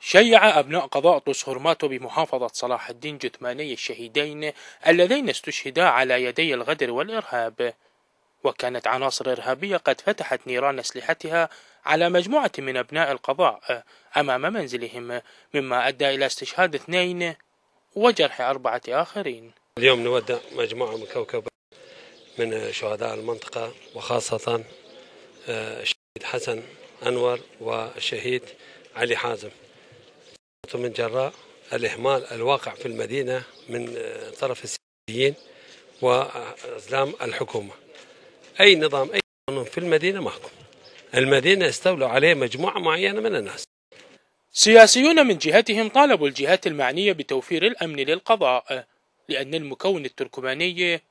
شيع أبناء قضاء طوس هرماتو بمحافظة صلاح الدين جثماني الشهيدين اللذين استشهدا على يدي الغدر والإرهاب، وكانت عناصر إرهابية قد فتحت نيران أسلحتها على مجموعة من أبناء القضاء أمام منزلهم، مما أدى إلى استشهاد 2 وجرح 4 آخرين. اليوم نودع مجموعة مكوكبة من شهداء المنطقة، وخاصة الشهيد حسن أنور والشهيد علي حازم، من جراء الإهمال الواقع في المدينة من طرف السياسيين وإسلام الحكومة. أي نظام أي قانون في المدينة محكوم، المدينة استولوا عليه مجموعة معينة من الناس. سياسيون من جهتهم طالبوا الجهات المعنية بتوفير الأمن للقضاء، لأن المكون التركماني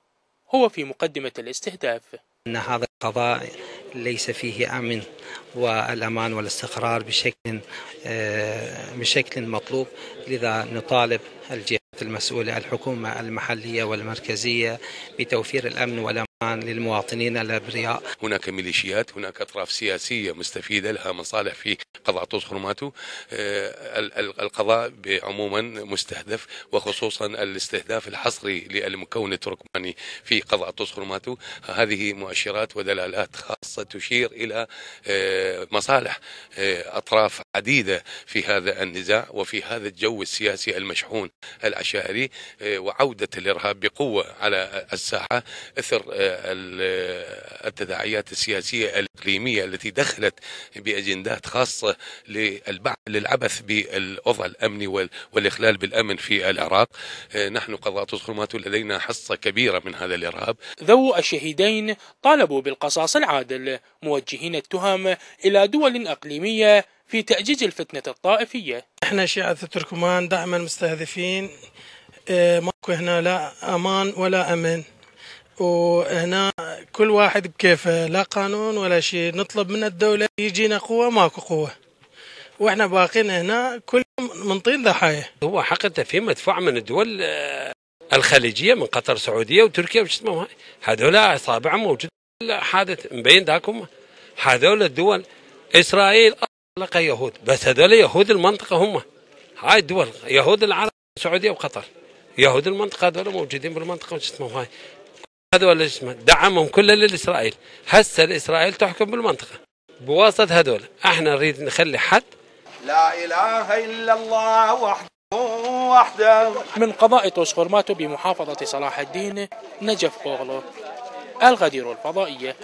هو في مقدمة الاستهداف. أن هذا القضاء ليس فيه أمن والأمان والاستقرار بشكل مطلوب، لذا نطالب الجهات المسؤولة الحكومة المحلية والمركزية بتوفير الأمن والأمان للمواطنين الأبرياء. هناك ميليشيات، هناك أطراف سياسية مستفيدة لها مصالح في قضاء طوس هرماتو. القضاء عموما مستهدف، وخصوصا الاستهداف الحصري للمكون التركماني في قضاء طوس هرماتو. هذه مؤشرات ودلالات خاصة تشير إلى مصالح أطراف عديدة في هذا النزاع وفي هذا الجو السياسي المشحون العشائري، وعودة الإرهاب بقوة على الساحة إثر التداعيات السياسية الإقليمية التي دخلت بأجندات خاصة للعبث بالوضع الأمني والإخلال بالأمن في العراق. نحن قضاء طوس هرماتو لدينا حصة كبيرة من هذا الإرهاب. ذو الشهيدين طالبوا بالقصاص العادل، موجهين التهم إلى دول أقليمية في تأجيج الفتنة الطائفية. احنا شيعة التركمان دائما مستهدفين، ماكو هنا لا أمان ولا أمن، وهنا كل واحد بكيفه، لا قانون ولا شيء. نطلب من الدولة يجينا قوة، ماكو قوة، واحنا باقين هنا كل منطين ضحايا. هو حقيقة في مدفوع من الدول الخليجية، من قطر، سعودية وتركيا وش اسمه، هذول أصابع موجود حادث مبين داكم. هذول الدول إسرائيل أطلق يهود، بس هذول يهود المنطقة، هم هاي الدول يهود العرب، السعودية وقطر، يهود المنطقة هذول موجودين بالمنطقة وش اسمه هاي. هذول اسمه دعمهم كله للإسرائيل. هسه الإسرائيل تحكم بالمنطقة بواسطة هذول. احنا نريد نخلي حد. لا إله إلا الله وحده. من قضاء طوس هرماتو بمحافظة صلاح الدين، نجف أوغلو، الغدير الفضائية.